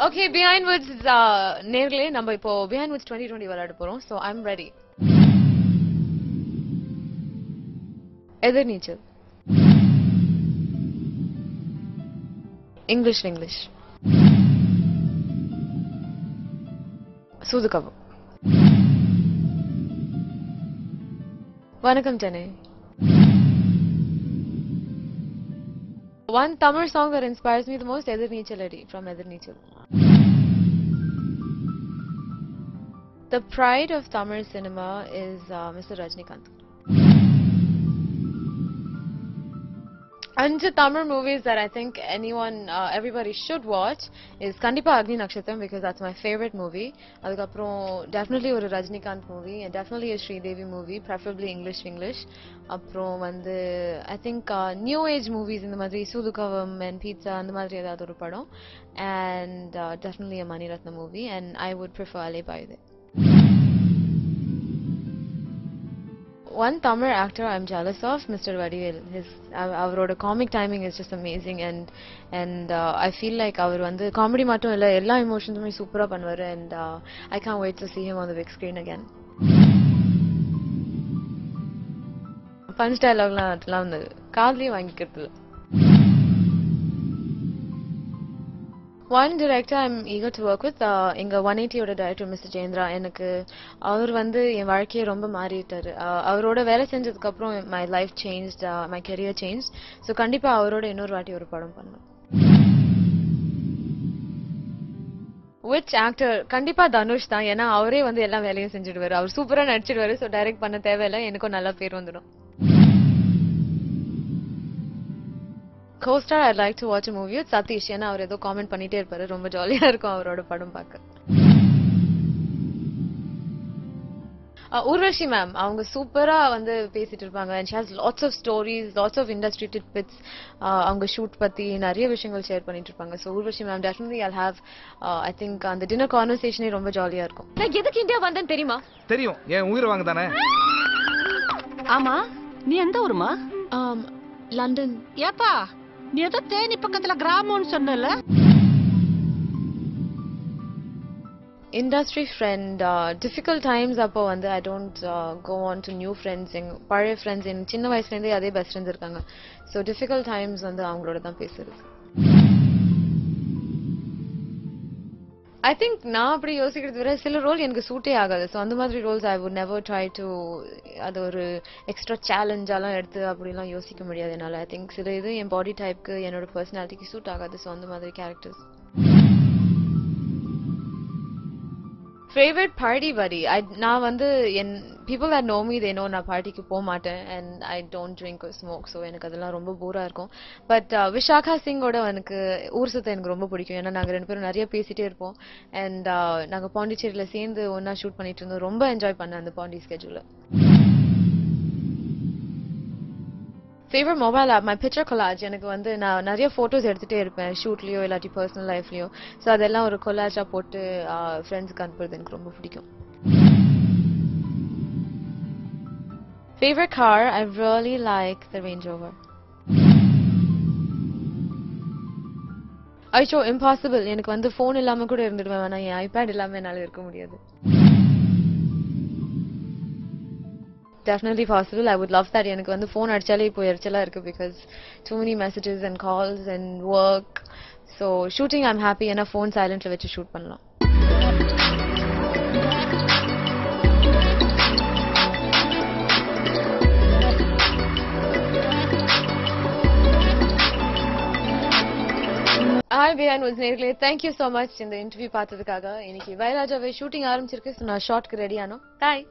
Okay, Behind Woods நேர்களே நம்ம இப்போ Behind Woods 2020 விளையாட போறோம். So I'm ready. Ethirneechal. English. Soodhu Kavvum. வணக்கம் Chennai. One Tamil song that inspires me the most, எதிர்நீச்சல் அடி from Ethirneechal. The pride of Tamil cinema is Mr. Rajinikanth. 5 Tamil movies that I think everybody should watch is Kandipa Agni Nakshatram because that's my favorite movie. Adukaprom definitely ஒரு Rajinikanth movie and definitely a Sridevi movie, preferably English. அப்புறம் வந்து I think new age movies இந்த மாதிரி Soodhu Kavvum and pizza அந்த மாதிரி ஏதாவது ஒரு படம் and definitely a Mani Ratna movie and I would prefer Alaibayude. One Tamil actor I'm jealous of, Mr. Vadivel. Avaroda comic timing is just amazing and I feel like அவர் வந்து comedy மட்டும் இல்ல எல்லா emotions-உமே சூப்பரா பண்ணுவாரு and I can't wait to see him on the big screen again. Punch dialogue-லாம் அதெல்லாம் வந்து காதுலயே வாங்கிக்கிறது இல்ல. One director I'm eager to work with, எங்க 180 ஓட director Mr. Jayendra. எனக்கு அவர் வந்து என் வாழ்க்கையை ரொம்ப மாறிட்டாரு. அவரோட வேலை செஞ்சதுக்கு அப்புறம் my life changed, my career changed. So கண்டிப்பா அவரோட இன்னொரு வாட்டி ஒரு படம் பண்ணுவேன். Which actor? கண்டிப்பா தனுஷ் தான். ஏன்னா அவரே வந்து எல்லா வேலையும் செஞ்சுடுவாரு. அவர் சூப்பரா நடிச்சிடுவாரு. So டைரக்ட் பண்ண தேவையில்லை. எனக்கும் நல்ல பேர் வந்துடும். Co-star I'd like to watch a movie with Satish. ஏன்னா அவர் ஏதோ காமெண்ட் பண்ணிட்டே இருப்பாரு. ரொம்ப ஜாலியா இருக்கும் அவரோட படம் பார்க்க. ஊர்வஷி மேம் அவங்க சூப்பரா வந்து பேசிட்டு இருப்பாங்க and she has lots of stories, lots of industry tidbits. அவங்க ஷூட் பத்தி நிறைய விஷயங்கள் ஷேர் பண்ணிட்டு இருப்பாங்க. So Urvashi ma'am definitely I'll have I think அந்த டின்னர் கான்வர்சேஷனே ரொம்ப ஜாலியா இருக்கும். நான் எதுக்கு இந்தியா வந்தேன் தெரியுமா? தெரியும். ஏன் உயிர் வாங்க தானே? ஆமா நீ எந்த ஊருமா? லண்டன். ஏப்பா நீ ஏதோ தேனி பக்கத்துல கிராமம்னு சொன்னல? Industry friend, difficult times அப்போ வந்து I don't go on to new friends. பழைய friends சின்ன வயசுல இருந்தே அதே பெஸ்ட் ஃப்ரெண்ட்ஸ் இருக்காங்க. So difficult times வந்து அவங்களோட தான் பேசுறது. I think நான் அப்படி யோசிக்கிறது விட சில ரோல் எனக்கு சூட்டே ஆகாது. ஸோ அந்த மாதிரி Rolle's I would never try to அது ஒரு எக்ஸ்ட்ரா சேலஞ்சாலாம் எடுத்து அப்படிலாம் யோசிக்க முடியாது என்னால். I think சில இது என் பாடி டைப்க்கு என்னோட பர்சனாலிட்டிக்கு சூட் ஆகாது. ஸோ அந்த மாதிரி கேரக்டர்ஸ். Favorite party buddy? நான் வந்து people that know me they know நான் பார்ட்டிக்கு போக மாட்டேன் and I don't drink or smoke. so எனக்கு அதெல்லாம் ரொம்ப போரா இருக்கும். பட் விஷாகா சிங்கோட எனக்கு ஊர் சுத்த எனக்கு ரொம்ப பிடிக்கும். ஏன்னா நாங்க ரெண்டு பேரும் நிறைய பேசிட்டே இருப்போம் and நாங்க பாண்டிச்சேரியில சேர்ந்து ஒன்னா ஷூட் பண்ணிட்டு இருந்தோம். ரொம்ப என்ஜாய் பண்ணேன் அந்த Pandi ஸ்கெட்யூல. Favorite mobile app, my picture collage. எனக்கு வந்து நான் நிறைய போட்டோஸ் எடுத்துட்டே இருப்பேன் ஷூட்லயோ இல்லாட்டி பர்சனல் லைஃப்லயோ. ஸோ அதெல்லாம் ஒரு கொலாஜா போட்டு ஃப்ரெண்ட்ஸ்க்கு அனுப்புறது எனக்கு ரொம்ப பிடிக்கும். Favorite car, I really like the Range Rover. ஐயோ impossible. எனக்கு வந்து ஃபோன் இல்லாம கூட இருந்துடுவேன். ஆனா என் ஐபேட் இல்லாம என்னால இருக்க முடியாது. Definitely possible. I would love that. எனக்கு வந்து phone அடிச்சாலே இப்போ எரிச்சலா இருக்கு because too many messages and calls and work. So shooting I'm happy and a phone silentல வச்சு ஷூட் பண்ணலாம். Hi Behind Woods நேர்களே, thank you so much இந்த இன்டர்வியூ பார்த்ததுக்காக. இன்னைக்கு வைராஜாவே ஷூட்டிங் ஆரம்பிச்சிருக்கு. ஸோ நான் ஷார்ட்க்கு ரெடி ஆனோம். Bye.